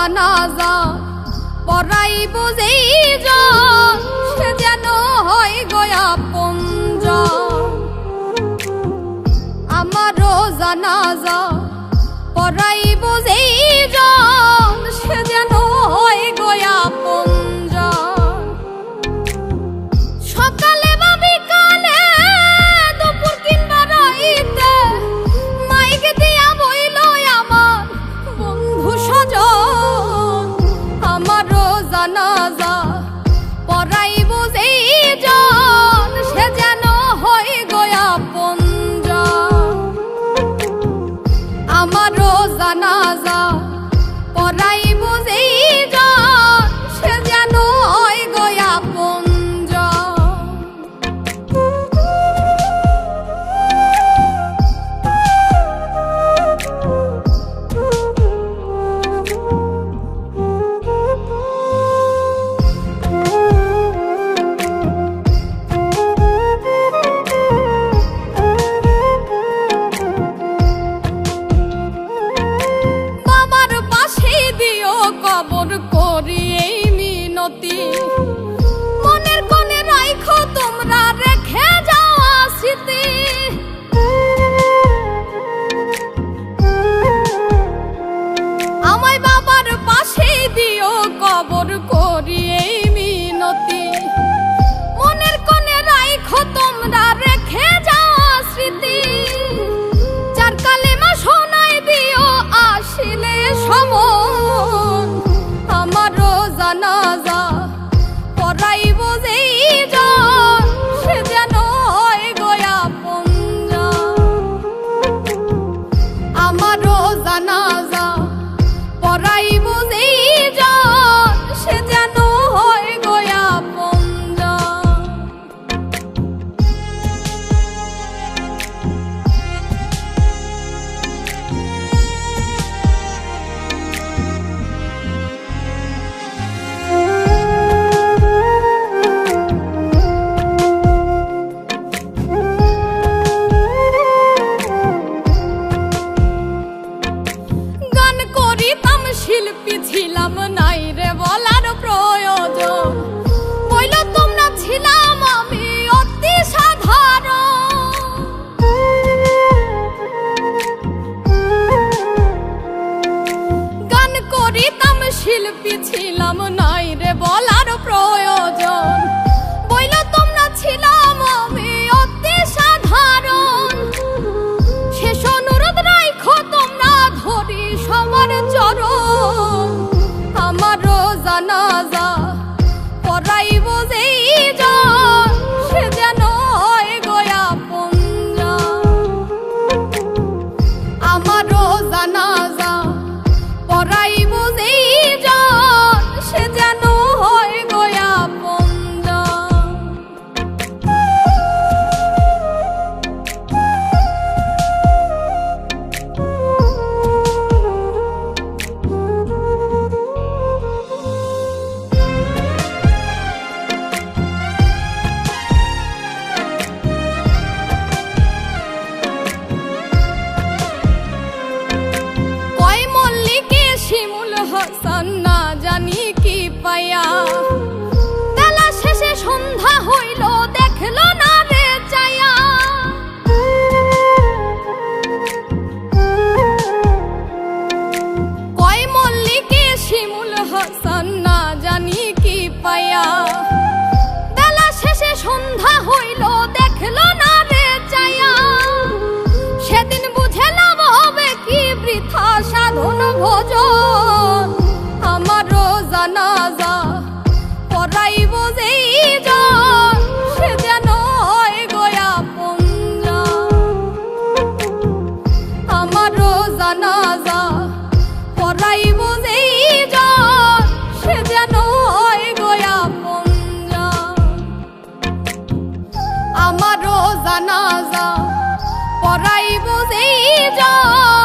জানাজা পড়াইব যেইজন সে যেন হয় গো আপনজন। আমারও জানাজা পড়াইব যেইজন সে যেন হয় গো আপনজন। সকালে বা বিকালে দুপুর কিংবা রাইতে মাইক দিয়া বইল আমার বন্ধু স্বজন। আমারও জানাজা পড়াইব যেইজন সে যেন হয় গো আপনজন। আমারও জানাজা পড়াইব যেইজন সে যেন হয় গো আপনজন। কবর করি এই মিনতি মনের কোণে রাইখো তোমরা রেখে যাওয়া স্মৃতি। আমায় বাবার পাশে দিও কবর করি এই মিনতি মনের কোণে রাইখো তোমরা রেখে যাওয়া স্মৃতি। চার কালেমা শোনাই দিও আসিলে সমন। আমারও জানাজা পড়াইব যেইজন সে যেন হয় গো আপনজন। আমারও জানাজা পড়াইব যেইজন সে যেন হয় গো আপনজন। শিল্পী ছিলাম নাই রে বলার প্রয়োজন বইল তোমরা ছিলাম আমি অতি সাধারণ। গান করিতাম শিল্পী ছিলাম নাই রে বলার প্রয়োজন বইল তোমরা ছিলাম আমি অতি সাধারণ। শেষ অনুরোধ রাইখো তোমরা ধরি সবার চরণ। আমারও জানাজা পড়াইব যেইজন সে যেন হয় গো আপনজন। আমারও জানাজা পড়াইব যেইজন সে যেন হয় গো আপনজন। শিমুল হাসান না জানি কি পায়া বেলা শেষে সন্ধ্যা হইল দেখলো না রে চায়া। কয় মল্লিকে শিমুল হাসান না জানি কি পায়া বেলা শেষে সন্ধ্যা হইল দেখলো না রে চায়া। সেদিন বুঝেলাম হবে কি বৃথা সাধন ভোজন। আমারও জানাজা পড়াইব যেইজন সে যেন হয় গো আপনজন। আমারও জানাজা পড়াইব যেইজন সে যেন হয় গো আপনজন। আমারও জানাজা পড়াইব যেইজন